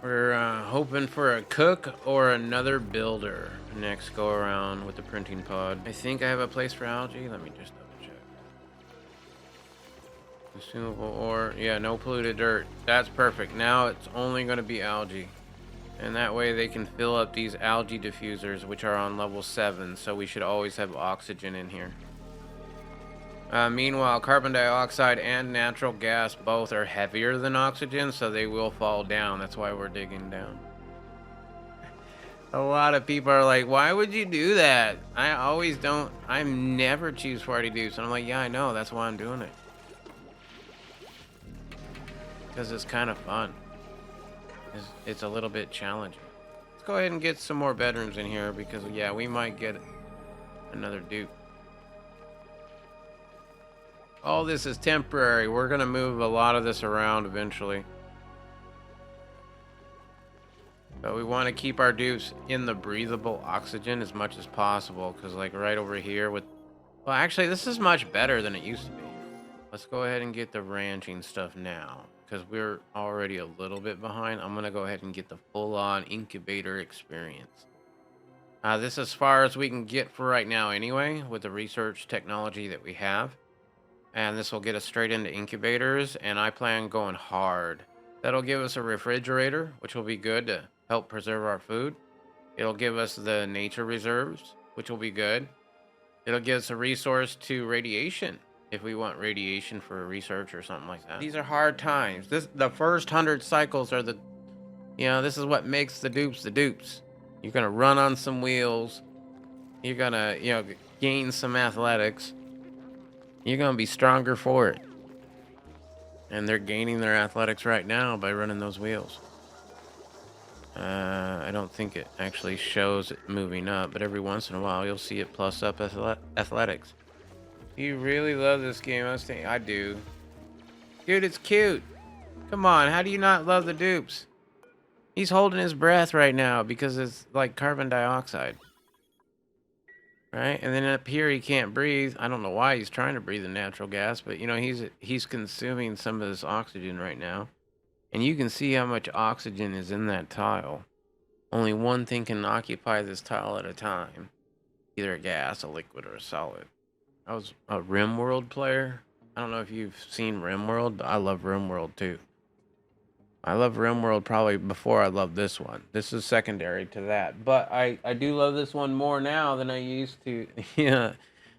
We're hoping for a cook or another builder next go around with the printing pod. I think I have a place for algae. Let me just double check. Consumable ore. Yeah, no polluted dirt. That's perfect. Now it's only going to be algae. And that way they can fill up these algae diffusers, which are on level 7. So we should always have oxygen in here. Meanwhile, carbon dioxide and natural gas both are heavier than oxygen, so they will fall down. That's why we're digging down. A lot of people are like, why would you do that? I never choose party dupes. And I'm like, yeah, I know. That's why I'm doing it. Because it's kind of fun. It's a little bit challenging. Let's go ahead and get some more bedrooms in here because, yeah, we might get another dupe. All this is temporary. We're going to move a lot of this around eventually. But we want to keep our dupes in the breathable oxygen as much as possible. Because, like, right over here with... Well, actually, this is much better than it used to be. Let's go ahead and get the ranching stuff now. Because we're already a little bit behind. I'm going to go ahead and get the full-on incubator experience. This is as far as we can get for right now anyway, with the research technology that we have. And this will get us straight into incubators, and I plan going hard. That'll give us a refrigerator, which will be good to help preserve our food. It'll give us the nature reserves, which will be good. It'll give us a resource to radiation, if we want radiation for research or something like that. These are hard times. The first 100 cycles are the, this is what makes the dupes the dupes. You're gonna run on some wheels. You're gonna, gain some athletics. You're gonna be stronger for it. And they're gaining their athletics right now by running those wheels. I don't think it actually shows it moving up, but every once in a while you'll see it plus up athletics. Do you really love this game? I do. Dude, it's cute. Come on, how do you not love the dupes? He's holding his breath right now because it's like carbon dioxide. Right? And then up here he can't breathe. I don't know why he's trying to breathe the natural gas, but he's consuming some of this oxygen right now. And you can see how much oxygen is in that tile. Only one thing can occupy this tile at a time. Either a gas, a liquid, or a solid. I was a RimWorld player. I don't know if you've seen RimWorld, but I love RimWorld too. I love RimWorld probably before I love this one. This is secondary to that. But I do love this one more now than I used to. Yeah,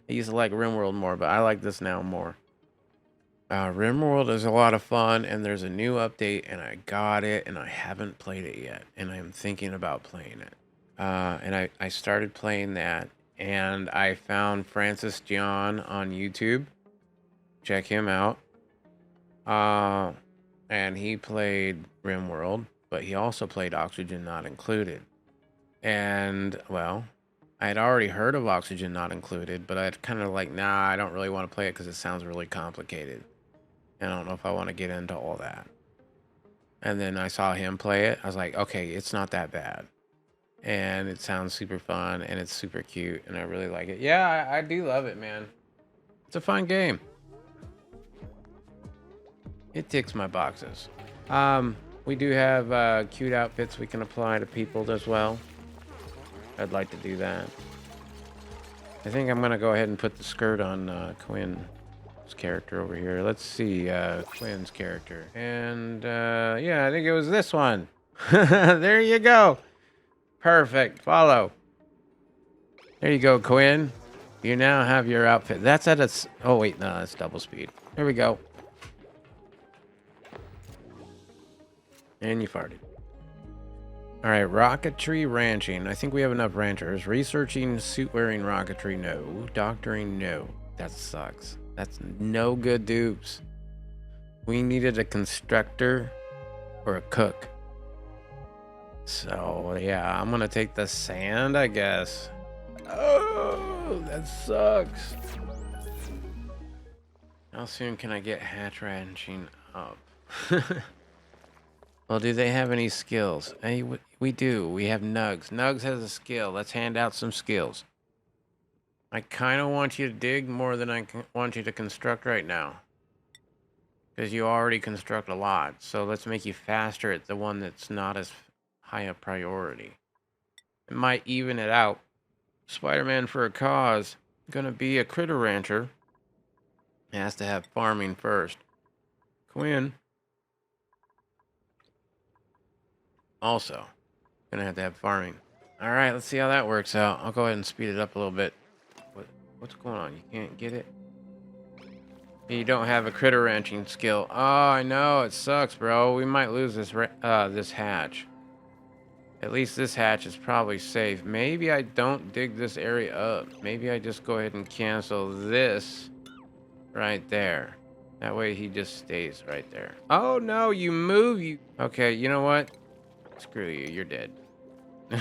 I used to like RimWorld more, but I like this now more. RimWorld is a lot of fun, and there's a new update, and I got it, and I haven't played it yet, and I'm thinking about playing it. And I started playing that, and I found Francis John on YouTube. Check him out. And he played RimWorld, but he also played Oxygen Not Included. And, well, I had already heard of Oxygen Not Included, but I'd kind of like, nah, I don't really want to play it because it sounds really complicated. And I don't know if I want to get into all that. And then I saw him play it. I was like, okay, it's not that bad. And it sounds super fun, and it's super cute, and I really like it. Yeah, I do love it, man. It's a fun game. It ticks my boxes. We do have cute outfits we can apply to people as well. I'd like to do that. I think I'm gonna go ahead and put the skirt on Quinn's character over here. Let's see Quinn's character. And yeah, I think it was this one. There you go. Perfect. Follow. There you go, Quinn. You now have your outfit. That's at a... Oh, wait. No, that's double speed. Here we go. And you farted. All right, rocketry ranching. I think we have enough ranchers. Researching suit-wearing rocketry, no. Doctoring, no. That sucks. That's no good dupes. We needed a constructor or a cook. So, yeah, I'm going to take the sand, I guess. Oh, that sucks. How soon can I get hatch ranching up? Well, do they have any skills? Hey, we do. We have Nugs. Nugs has a skill. Let's hand out some skills. I kind of want you to dig more than I want you to construct right now. because you already construct a lot. So let's make you faster at the one that's not as high a priority. It might even it out. Spider-Man for a cause. Gonna be a critter rancher. Has to have farming first. Quinn. Also, gonna have to have farming. All right, let's see how that works out. I'll go ahead and speed it up a little bit. What's going on? You can't get it? You don't have a critter ranching skill. Oh, I know. It sucks, bro. We might lose this hatch. At least this hatch is probably safe. Maybe I don't dig this area up. Maybe I just go ahead and cancel this right there. That way he just stays right there. Oh, no. You move. Okay, you know what? Screw you. You're dead.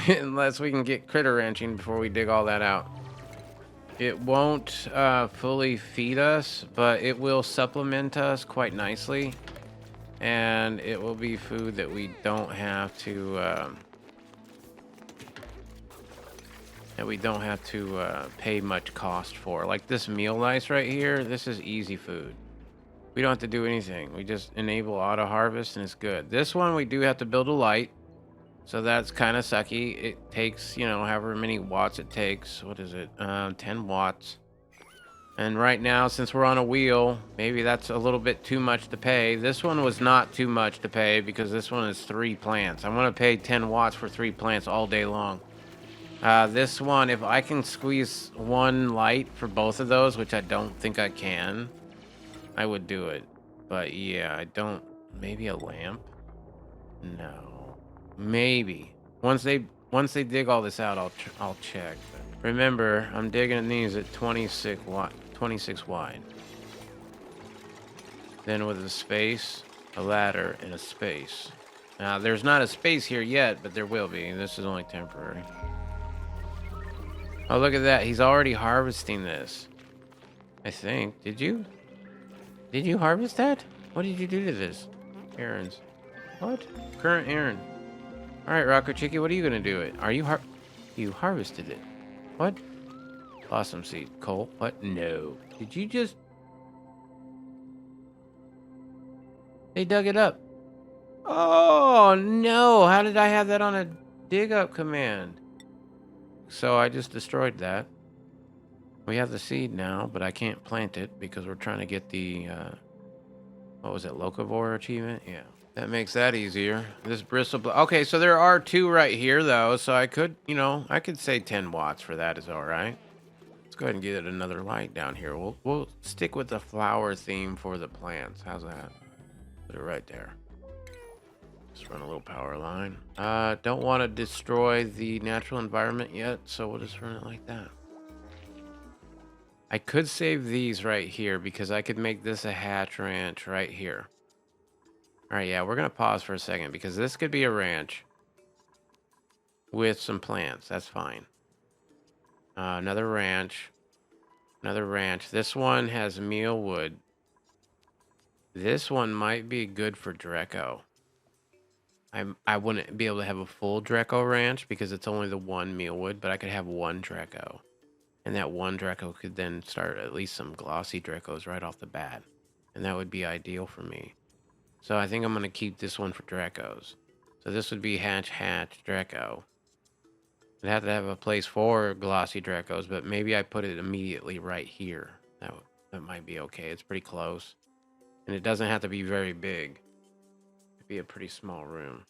Unless we can get critter ranching before we dig all that out. It won't fully feed us, but it will supplement us quite nicely. And it will be food that we don't have to pay much cost for. Like this meal ice right here, this is easy food. We don't have to do anything. We just enable auto harvest and it's good. This one we do have to build a light. So that's kind of sucky. It takes, you know, however many watts it takes. What is it? 10 watts. And right now, since we're on a wheel, maybe that's a little bit too much to pay. This one was not too much to pay because this one is 3 plants. I'm going to pay 10 watts for 3 plants all day long. This one, if I can squeeze one light for both of those, which I don't think I can, I would do it. But yeah, I don't. Maybe a lamp? No. Maybe once they dig all this out, I'll check. But remember, I'm digging these at 26 wide. Then with a space, a ladder, and a space. Now there's not a space here yet, but there will be. This is only temporary. Oh, look at that! He's already harvesting this. I think. Did you harvest that? What did you do to this? Errands. What? Current errand. All right, Rocco Chicky, what are you gonna do it? Are you you harvested it? What? Blossom seed, coal. What? No. Did you just? They dug it up. Oh no! How did I have that on a dig up command? So I just destroyed that. We have the seed now, but I can't plant it because we're trying to get the what was it, locavore achievement? Yeah. That makes that easier. This bristle okay, so there are 2 right here though, so I could, you know, I could say 10 watts for that is all right. Let's go ahead and get another light down here. We'll stick with the flower theme for the plants. How's that? Put it right there. Just run a little power line. Don't want to destroy the natural environment yet, so we'll just run it like that. I could save these right here because I could make this a hatch ranch right here. All right, yeah, we're going to pause for a second because this could be a ranch with some plants. That's fine. Another ranch. Another ranch. This one has meal wood. This one might be good for Dreco. I wouldn't be able to have a full Dreco ranch because it's only the 1 meal wood, but I could have 1 Dreco. And that 1 Dreco could then start at least some glossy Drecos right off the bat. And that would be ideal for me. So I think I'm going to keep this one for Drecos. So this would be hatch Dreco. I'd have to have a place for glossy Drecos, but maybe I put it immediately right here. That might be okay. It's pretty close. And it doesn't have to be very big. It'd be a pretty small room.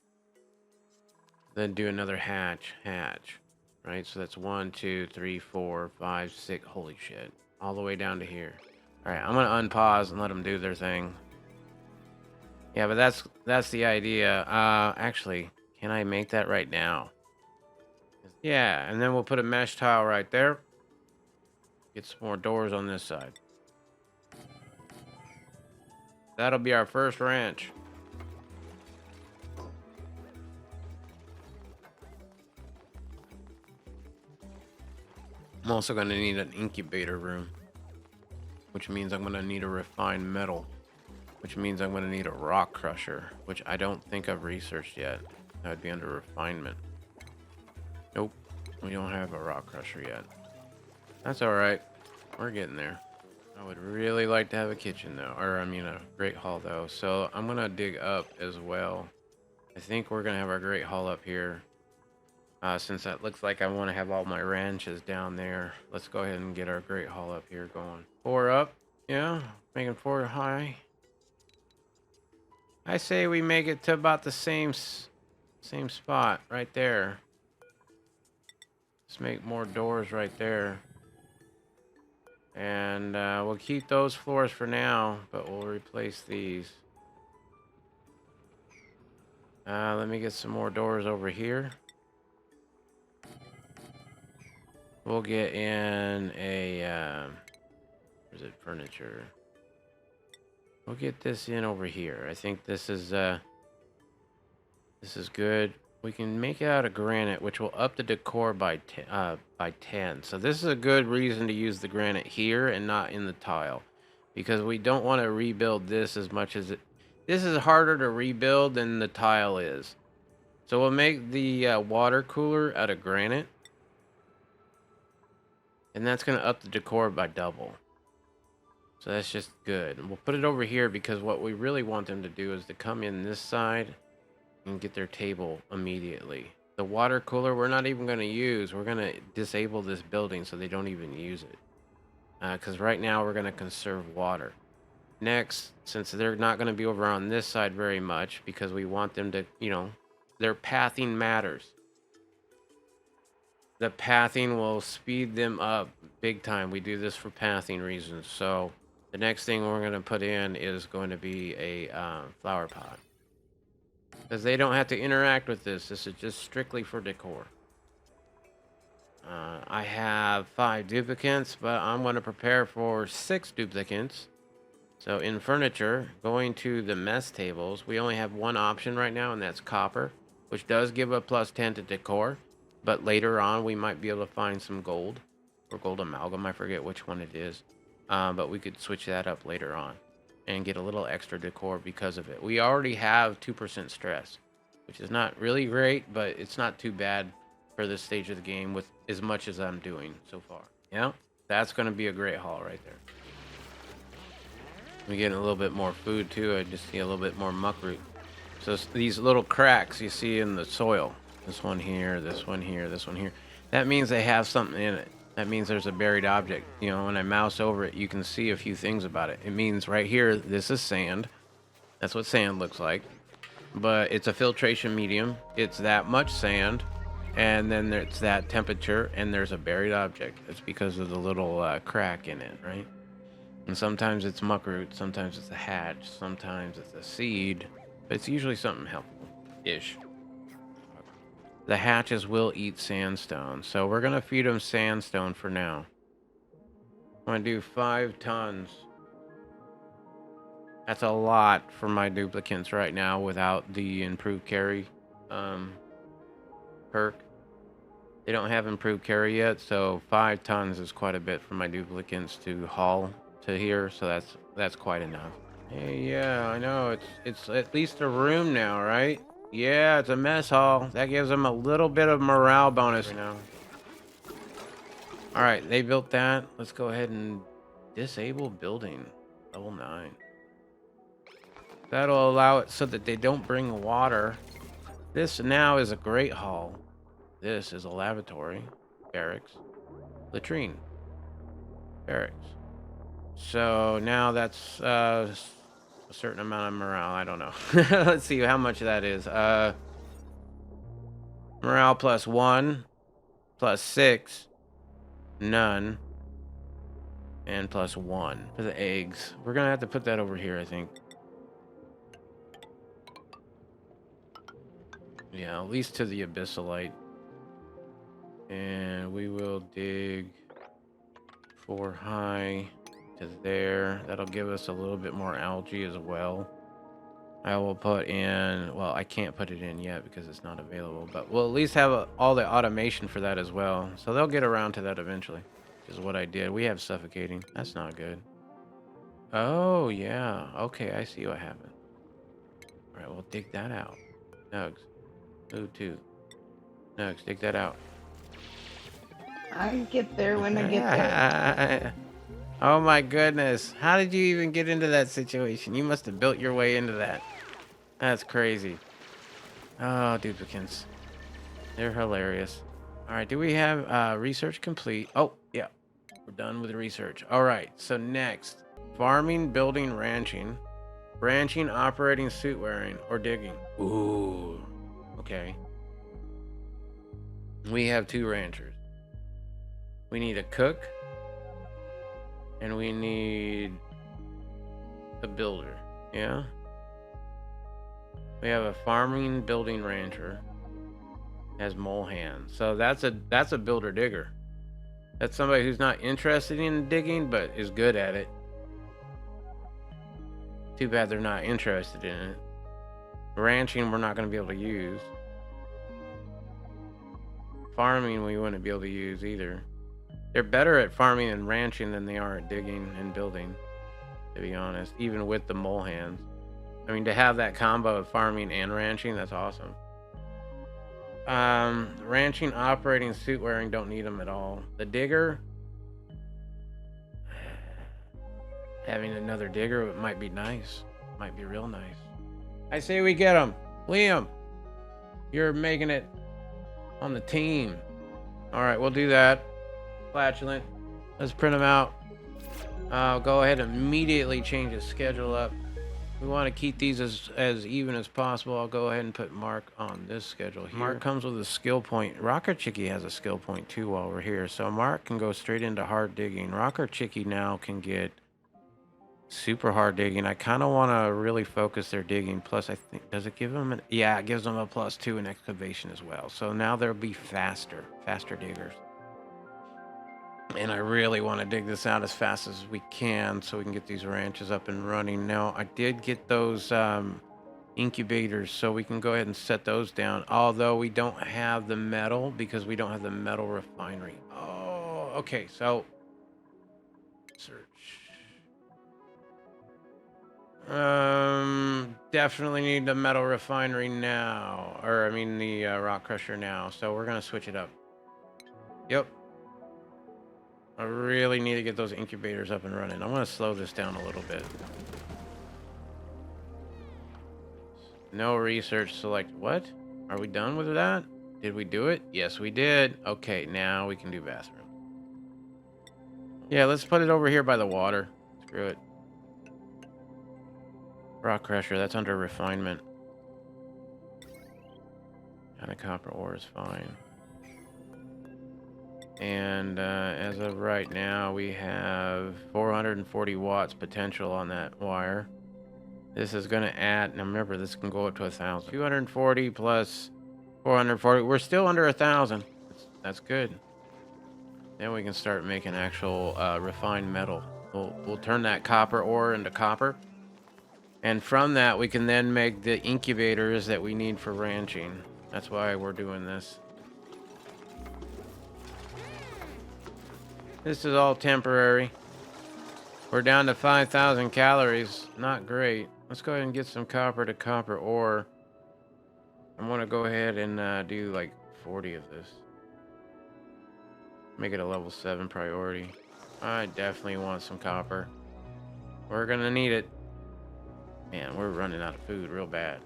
Then do another hatch. Right? So that's 1, 2, 3, 4, 5, 6. Holy shit. All the way down to here. Alright, I'm going to unpause and let them do their thing. Yeah, but that's the idea. Actually, can I make that right now? Yeah, and then we'll put a mesh tile right there. Get some more doors on this side. That'll be our first ranch. I'm also going to need an incubator room, which means I'm going to need a refined metal, which means I'm going to need a rock crusher, which I don't think I've researched yet. That would be under refinement. Nope, we don't have a rock crusher yet. That's all right. We're getting there. I would really like to have a kitchen though, or I mean a great hall though. So I'm gonna dig up as well. I think we're gonna have our great hall up here. Since that looks like I want to have all my ranches down there, let's go ahead and get our great hall up here going. 4 up, yeah, making 4 high. I say we make it to about the same spot right there. Let's make more doors right there. And we'll keep those floors for now, but we'll replace these. Let me get some more doors over here. We'll get in a, where's it, furniture? We'll get this in over here. I think this is good. We can make it out of granite, which will up the decor by 10. So this is a good reason to use the granite here and not in the tile, because we don't want to rebuild this as much as it. This is harder to rebuild than the tile is. So we'll make the water cooler out of granite, and that's going to up the decor by double. So that's just good. And we'll put it over here because what we really want them to do is to come in this side and get their table immediately. The water cooler we're not even going to use. We're going to disable this building so they don't even use it. Because right now we're going to conserve water. Next, since they're not going to be over on this side very much because we want them to, you know, their pathing matters. The pathing will speed them up big time. We do this for pathing reasons. So the next thing we're going to put in is going to be a flower pot. Because they don't have to interact with this. This is just strictly for decor. I have 5 duplicates, but I'm going to prepare for 6 duplicates. So in furniture, going to the mess tables, we only have one option right now, and that's copper, which does give a +10 to decor. But later on, we might be able to find some gold or gold amalgam. I forget which one it is. But we could switch that up later on and get a little extra decor because of it. We already have 2% stress, which is not really great, but it's not too bad for this stage of the game with as much as I'm doing so far. Yeah, that's going to be a great haul right there. We're getting a little bit more food too. I just see a little bit more muckroot. So these little cracks you see in the soil, this one here, this one here, this one here, that means they have something in it. That means there's a buried object. You know, when I mouse over it, you can see a few things about it. It means right here, this is sand. That's what sand looks like. But it's a filtration medium. It's that much sand. And then it's that temperature, and there's a buried object. It's because of the little crack in it, right? And sometimes it's muckroot, sometimes it's a hatch, sometimes it's a seed. But it's usually something helpful-ish. The hatches will eat sandstone, so we're going to feed them sandstone for now. I'm going to do 5 tons. That's a lot for my duplicants right now without the improved carry perk. They don't have improved carry yet, so 5 tons is quite a bit for my duplicants to haul to here, so that's quite enough. Hey, yeah, I know, it's at least a room now, right? Yeah, it's a mess hall. That gives them a little bit of morale bonus now. All right, they built that. Let's go ahead and disable building. Level 9. That'll allow it so that they don't bring water. This now is a great hall. This is a lavatory, barracks, latrine, barracks. So now that's a certain amount of morale. I don't know. Let's see how much that is. Morale +1, +6, none, and +1 for the eggs. We're gonna have to put that over here, I think. Yeah, at least to the abyssalite. And we will dig 4 high to there. That'll give us a little bit more algae as well. I will put in, well, I can't put it in yet because it's not available, but we'll at least have all the automation for that as well. So they'll get around to that eventually, is what I did. We have suffocating. That's not good. Oh, yeah. Okay, I see what happened. All right, we'll dig that out. Nugs. Move too. Nugs, dig that out. I get there when I get there. Oh my goodness. How did you even get into that situation? You must have built your way into that. That's crazy. Oh, duplicants. They're hilarious. All right, do we have research complete? Oh, yeah. We're done with the research. All right, so next. Farming, building, ranching. Ranching, operating, suit wearing, or digging. Ooh. Okay. We have 2 ranchers. We need a cook. And we need a builder. Yeah? We have a farming, building, rancher. Has mole hands. So that's a builder digger. That's somebody who's not interested in digging but is good at it. Too bad they're not interested in it. Ranching we're not going to be able to use. Farming we wouldn't be able to use either. They're better at farming and ranching than they are at digging and building, to be honest, even with the mole hands. I mean, to have that combo of farming and ranching, that's awesome. Ranching, operating, suit wearing, don't need them at all. The digger, having another digger might be nice. Might be real nice. I say we get him. Liam, you're making it on the team. All right, we'll do that. Flatulent. Let's print them out. I'll go ahead and immediately change the schedule up. We want to keep these as even as possible. I'll go ahead and put Mark on this schedule here. Mark comes with a skill point. Rocker Chicky has a skill point too while we're here. So Mark can go straight into hard digging. Rocker Chicky now can get super hard digging. I kind of want to really focus their digging. Plus, I think, does it give them yeah, it gives them a +2 in excavation as well. So now they'll be faster diggers. And I really want to dig this out as fast as we can so we can get these ranches up and running. Now, I did get those incubators, so we can go ahead and set those down. Although we don't have the metal because we don't have the metal refinery. Oh, okay. So, search. Definitely need the metal refinery now. Or, I mean, the rock crusher now. So, we're going to switch it up. Yep. I really need to get those incubators up and running. I'm going to slow this down a little bit. No research select. What? Are we done with that? Did we do it? Yes, we did. Okay, now we can do bathroom. Yeah, let's put it over here by the water. Screw it. Rock crusher, that's under refinement. And a copper ore is fine. And as of right now, we have 440 watts potential on that wire. This is going to add, now remember, this can go up to 1,000. 240 plus 440. We're still under 1,000. That's good. Then we can start making actual refined metal. We'll turn that copper ore into copper. And from that, we can then make the incubators that we need for ranching. That's why we're doing this. This is all temporary. We're down to 5,000 calories. Not great. Let's go ahead and get some copper to copper ore. I'm going to go ahead and do like 40 of this. Make it a level 7 priority. I definitely want some copper. We're going to need it. Man, we're running out of food real bad.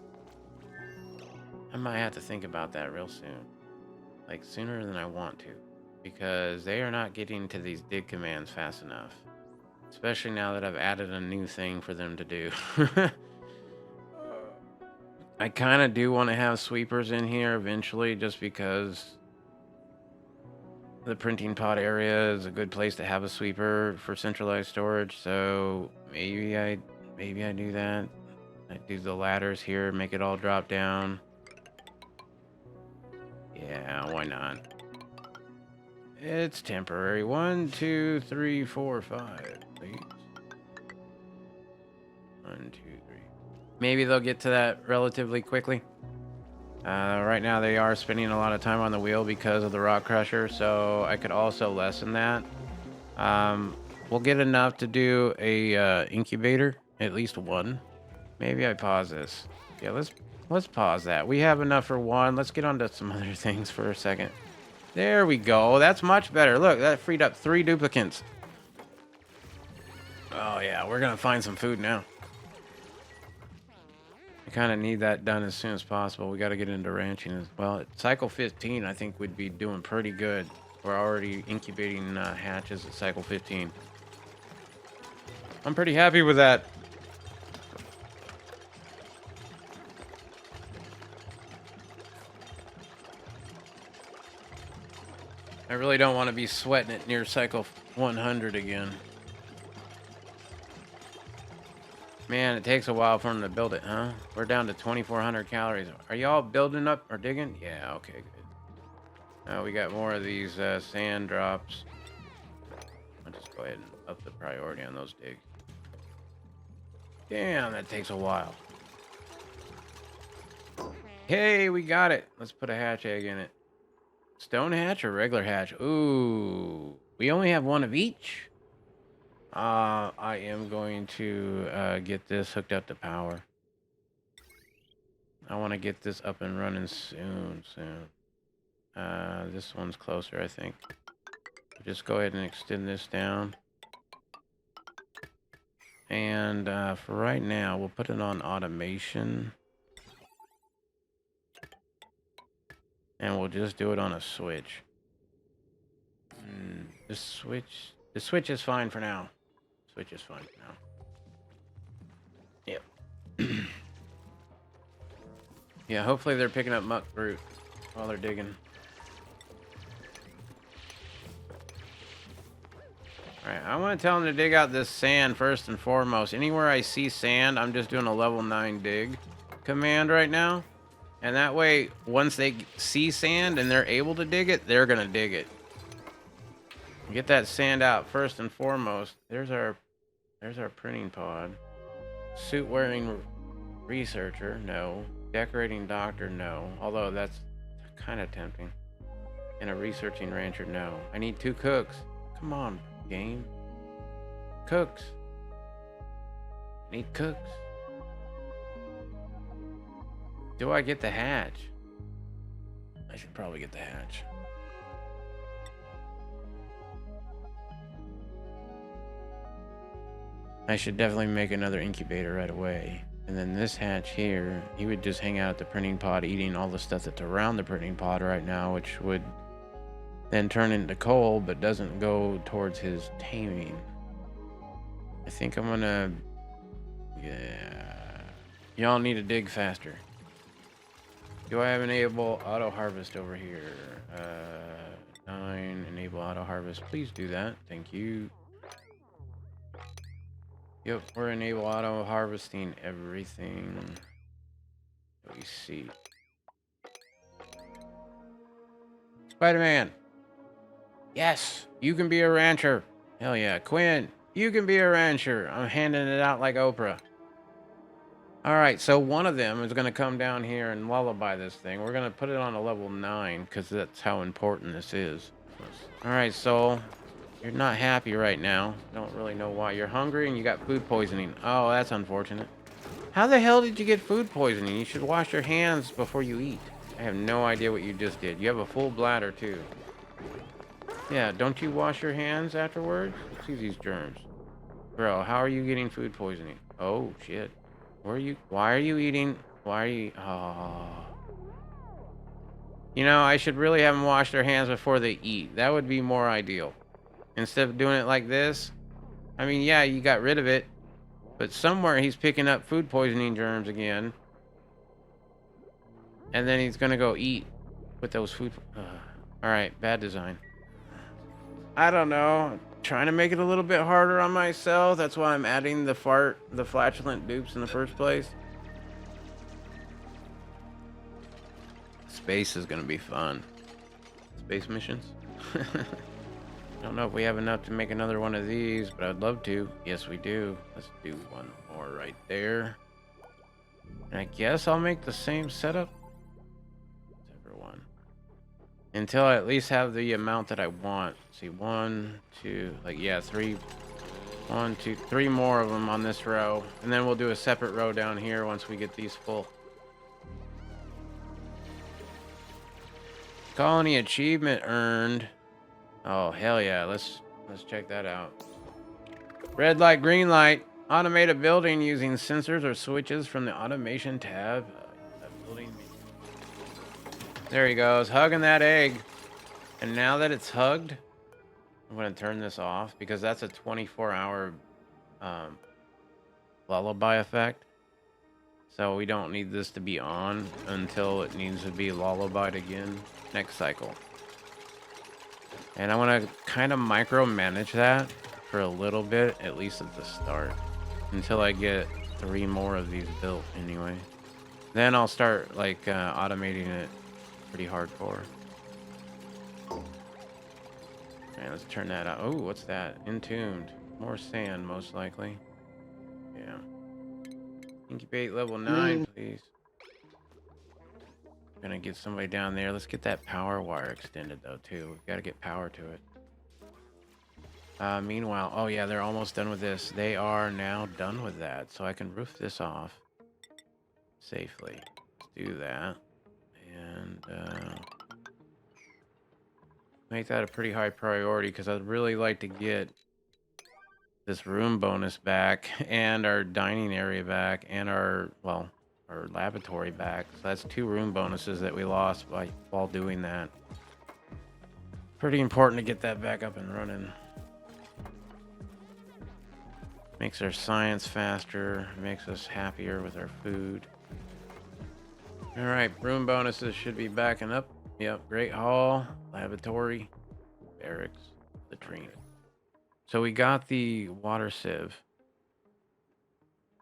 I might have to think about that real soon. Like sooner than I want to. Because they are not getting to these dig commands fast enough. Especially now that I've added a new thing for them to do. I kind of do want to have sweepers in here eventually just because the printing pod area is a good place to have a sweeper for centralized storage. So maybe I do that. I do the ladders here, make it all drop down. Yeah, why not? It's temporary. 1, 2, 3, 4, 5. Please. 1, 2, 3. Maybe they'll get to that relatively quickly. Right now they are spending a lot of time on the wheel because of the rock crusher, so I could also lessen that. We'll get enough to do a incubator, at least one. Maybe I pause this. Yeah, let's pause that. We have enough for one. Let's get on to some other things for a second. There we go. That's much better. Look, that freed up 3 duplicants. Yeah, we're gonna find some food now. I kind of need that done as soon as possible. We got to get into ranching as well. At cycle 15, I think we'd be doing pretty good. We're already incubating hatches at cycle 15. I'm pretty happy with that. I really don't want to be sweating it near cycle 100 again. Man, it takes a while for them to build it, huh? We're down to 2,400 calories. Are y'all building up or digging? Yeah, okay, good. We got more of these sand drops. I'll just go ahead and up the priority on those digs. Damn, that takes a while. Hey, we got it. Let's put a hatch egg in it. Stone hatch or regular hatch? Ooh, we only have one of each. I am going to get this hooked up to power. I want to get this up and running soon. This one's closer, I think. Just go ahead and extend this down. And for right now, we'll put it on automation. And we'll just do it on a switch. The switch is fine for now. Switch is fine for now. Yep. Yeah, hopefully they're picking up muck fruit while they're digging. Alright, I want to tell them to dig out this sand first and foremost. Anywhere I see sand, I'm just doing a level 9 dig command right now. And that way, once they see sand and they're able to dig it, they're going to dig it. Get that sand out first and foremost. There's our printing pod. Suit wearing researcher, no. Decorating doctor, no. Although that's kind of tempting. And a researching rancher, no. I need 2 cooks. Come on, game. Cooks. Need cooks. Do I get the hatch? I should probably get the hatch. I should definitely make another incubator right away. And then this hatch here, he would just hang out at the printing pod eating all the stuff that's around the printing pod right now, which would then turn into coal, but doesn't go towards his taming. I think I'm gonna... Yeah. Y'all need to dig faster. Do I have enable auto harvest over here? 9, enable auto harvest. Please do that. Thank you. Yep, we're enable auto harvesting everything. Let me see. Spider-Man. Yes, you can be a rancher. Hell yeah. Quinn, you can be a rancher. I'm handing it out like Oprah. All right, so one of them is going to come down here and lullaby this thing. We're going to put it on a level 9 because that's how important this is. All right, Soul. You're not happy right now. Don't really know why. You're hungry and you got food poisoning. Oh, that's unfortunate. How the hell did you get food poisoning? You should wash your hands before you eat. I have no idea what you just did. You have a full bladder, too. Yeah, don't you wash your hands afterwards? Let's see these germs. Bro, how are you getting food poisoning? Oh, shit. Why are you eating? Why are you... Oh. You know, I should really have them wash their hands before they eat. That would be more ideal. Instead of doing it like this. I mean, yeah, you got rid of it. But somewhere he's picking up food poisoning germs again. And then he's going to go eat with those food... Alright, bad design. I don't know. Trying to make it a little bit harder on myself. That's why I'm adding the flatulent dupes in the first place. Space is going to be fun. Space missions. I don't know if we have enough to make another one of these, but I'd love to. Yes, we do. Let's do one more right there. And I guess I'll make the same setup. Everyone. Until I at least have the amount that I want. Let's see, 1, 2, like, yeah, 3. 1, 2, 3 more of them on this row. And then we'll do a separate row down here once we get these full. Colony achievement earned. Oh, hell yeah. Let's check that out. Red light, green light. Automate a building using sensors or switches from the automation tab. Building. There he goes, hugging that egg. And now that it's hugged, I'm going to turn this off because that's a 24-hour lullaby effect. So we don't need this to be on until it needs to be lullabied again next cycle. And I want to kind of micromanage that for a little bit, at least at the start, until I get 3 more of these built anyway. Then I'll start like automating it pretty hardcore. Okay, let's turn that out. Oh, what's that? Entombed. More sand, most likely. Yeah. Incubate level 9, please. Gonna get somebody down there. Let's get that power wire extended though too. We've got to get power to it. Meanwhile, oh yeah, they're almost done with this. They are now done with that, so I can roof this off safely. Let's do that, and make that a pretty high priority because I'd really like to get this room bonus back and our dining area back and our laboratory back. So that's 2 room bonuses that we lost while doing that. Pretty important to get that back up and running. Makes our science faster, makes us happier with our food. All right, room bonuses should be backing up. Yep, Great Hall, laboratory, barracks, latrine. So we got the water sieve.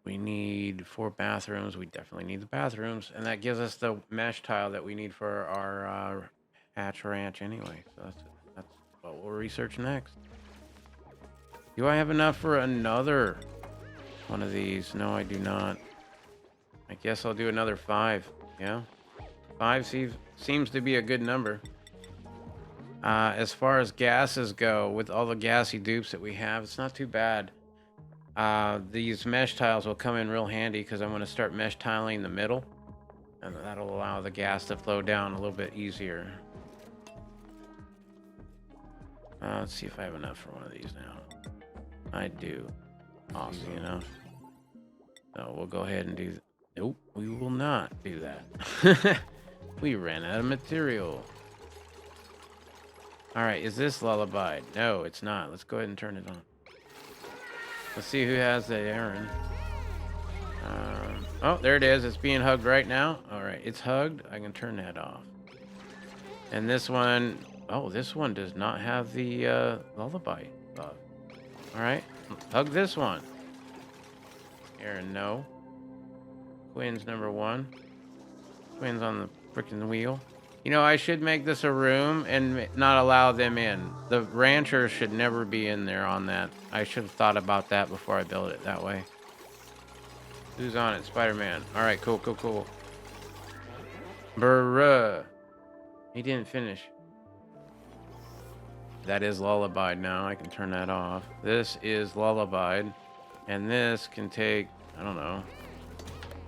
We need 4 bathrooms. We definitely need the bathrooms. And that gives us the mesh tile that we need for our hatch ranch anyway. So that's what we'll research next. Do I have enough for another one of these? No, I do not. I guess I'll do another 5. Yeah. 5 seems to be a good number. As far as gases go, with all the gassy dupes that we have, it's not too bad. These mesh tiles will come in real handy because I'm going to start mesh tiling the middle, and that'll allow the gas to flow down a little bit easier. Let's see if I have enough for one of these now. I do. Awesome enough. So we'll go ahead and do... Nope, we will not do that. We ran out of material. All right, is this lullaby? No, it's not. Let's go ahead and turn it on. Let's see who has the errand. Oh, there it is. It's being hugged right now. All right, it's hugged. I can turn that off. And this one, oh, this one does not have the lullaby buff. All right, hug this one. Aaron, no. Quinn's number 1. Quinn's on the freaking wheel. You know, I should make this a room and not allow them in. The ranchers should never be in there on that. I should have thought about that before I built it that way. Who's on it? Spider-Man. All right, cool. Bruh. He didn't finish. That is lullabied now. I can turn that off. This is lullabied. And this can take, I don't know,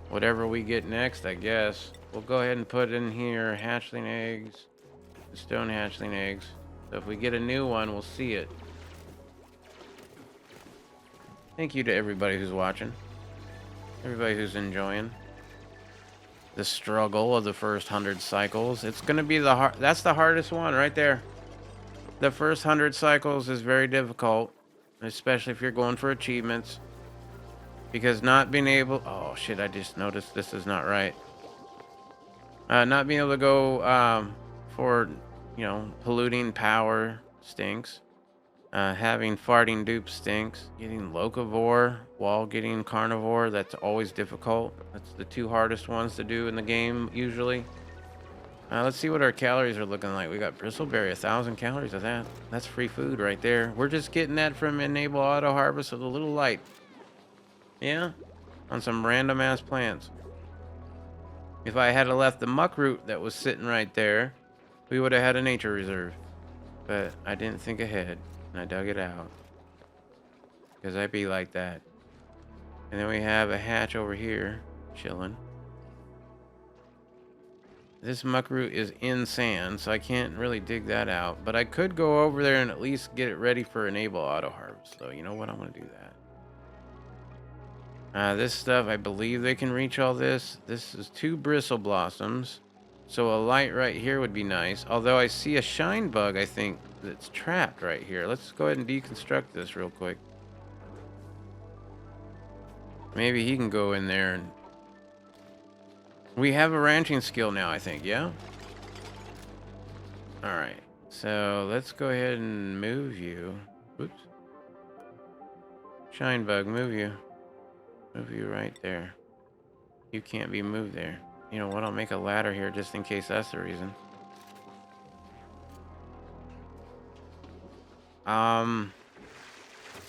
whatever we get next, I guess. We'll go ahead and put in here hatchling eggs, stone hatchling eggs. So if we get a new one, we'll see it. Thank you to everybody who's watching. Everybody who's enjoying the struggle of the first 100 cycles. It's going to be that's the hardest one right there. The first 100 cycles is very difficult, especially if you're going for achievements. Because not being able... Oh, shit, I just noticed this is not right. Not being able to go for, polluting power stinks. Having farting dupe stinks. Getting locavore while getting carnivore, that's always difficult. That's the 2 hardest ones to do in the game, usually. Let's see what our calories are looking like. We got bristleberry, 1,000 calories of that. That's free food right there. We're just getting that from Enable Auto Harvest with a little light. Yeah? On some random ass plants. If I had left the muck root that was sitting right there, we would have had a nature reserve. But I didn't think ahead, and I dug it out. Because I'd be like that. And then we have a hatch over here, chilling. This muck root is in sand, so I can't really dig that out. But I could go over there and at least get it ready for Enable Auto Harvest, though. You know what? I'm going to do that. This stuff, I believe they can reach all this. This is 2 bristle blossoms. So a light right here would be nice. Although I see a shine bug, I think, that's trapped right here. Let's go ahead and deconstruct this real quick. Maybe he can go in there and... We have a ranching skill now, I think, yeah? Alright. So let's go ahead and move you. Oops. Shine bug, move you. Move you right there. You can't be moved there. You know what? I'll make a ladder here just in case that's the reason.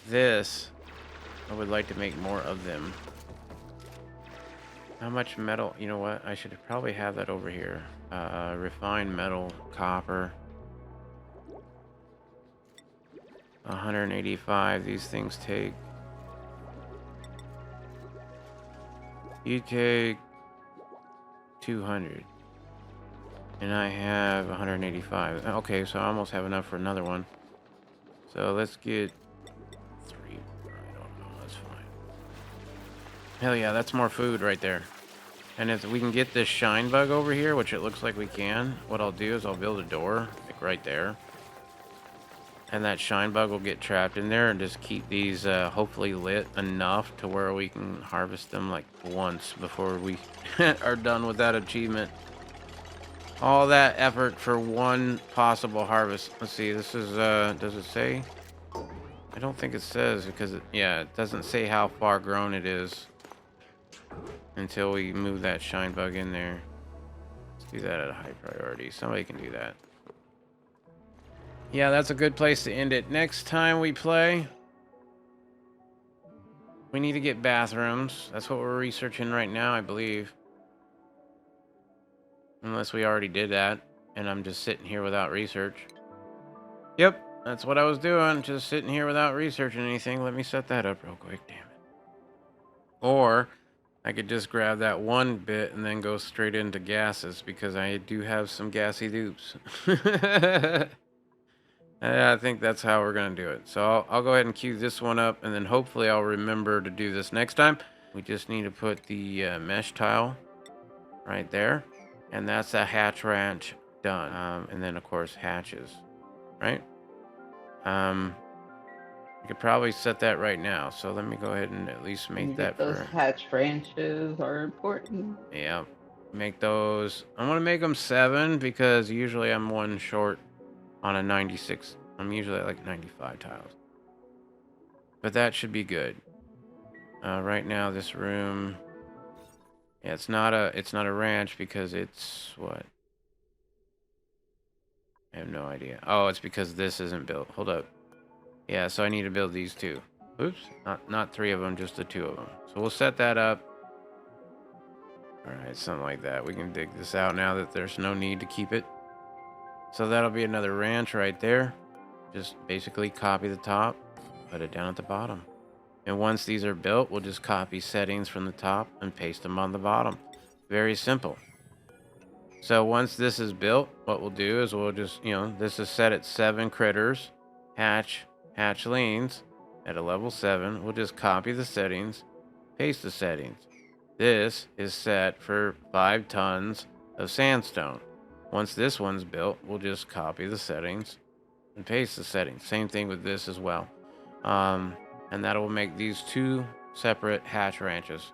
This, I would like to make more of them. How much metal? You know what? I should probably have that over here. Refined metal, copper. 185. These things take. You take 200. And I have 185. Okay, so I almost have enough for another one. So let's get 3 more. I don't know. That's fine. Hell yeah, that's more food right there. And if we can get this shine bug over here, which it looks like we can, what I'll do is I'll build a door, like right there. And that shine bug will get trapped in there and just keep these hopefully lit enough to where we can harvest them like once before we are done with that achievement. All that effort for one possible harvest. Let's see, this is, does it say? I don't think it says because, it doesn't say how far grown it is until we move that shine bug in there. Let's do that at a high priority. Somebody can do that. Yeah, that's a good place to end it. Next time we play, we need to get bathrooms. That's what we're researching right now, I believe. Unless we already did that, and I'm just sitting here without research. Yep, that's what I was doing, just sitting here without researching anything. Let me set that up real quick, damn it. Or I could just grab that one bit and then go straight into gases, because I do have some gassy dupes. I think that's how we're going to do it. So I'll go ahead and queue this one up, and then hopefully I'll remember to do this next time. We just need to put the mesh tile right there. And that's a hatch ranch done. And then, of course, hatches, right? You could probably set that right now. So let me go ahead and at least make that those for... hatch branches are important. Yeah, make those. I'm going to make them 7 because usually I'm one short on a 96. I'm usually at like 95 tiles. But that should be good. Right now, this room... Yeah, it's not a ranch because it's what? I have no idea. Oh, it's because this isn't built. Hold up. Yeah, so I need to build these 2. Oops, not 3 of them, just the 2 of them. So we'll set that up. All right, something like that. We can dig this out now that there's no need to keep it. So that'll be another ranch right there. Just basically copy the top, put it down at the bottom. And once these are built, we'll just copy settings from the top and paste them on the bottom. Very simple. So once this is built, what we'll do is we'll just, this is set at 7 critters, hatchlings at a level 7. We'll just copy the settings, paste the settings. This is set for 5 tons of sandstone. Once this one's built, we'll just copy the settings and paste the settings. Same thing with this as well. And that will make these 2 separate hatch ranches.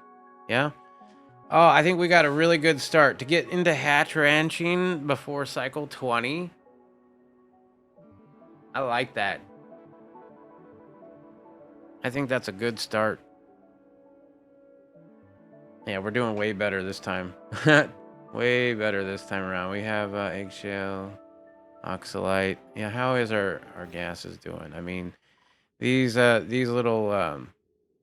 Yeah? Oh, I think we got a really good start. To get into hatch ranching before cycle 20. I like that. I think that's a good start. Yeah, we're doing way better this time. Way better this time around. We have eggshell, oxalite. Yeah, how is our gases doing? I mean, these little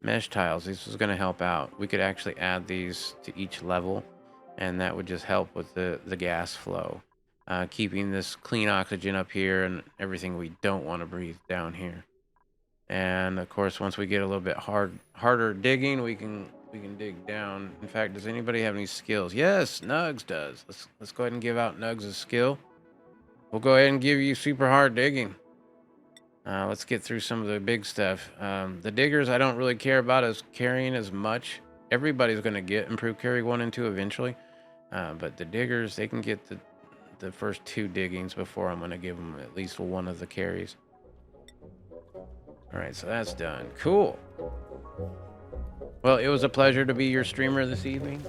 mesh tiles, this is going to help out. We could actually add these to each level, and that would just help with the gas flow, keeping this clean oxygen up here and everything we don't want to breathe down here. And of course, once we get a little bit harder digging, we can dig down. In fact, does anybody have any skills? Yes, Nugs does. Let's go ahead and give out Nugs a skill. We'll go ahead and give you super hard digging. Let's get through some of the big stuff. The diggers I don't really care about as carrying as much everybody's going to get improved carry 1 and 2 eventually. But the diggers, they can get the first 2 diggings before I'm going to give them at least one of the carries. All right, so that's done. Cool. Well, it was a pleasure to be your streamer this evening.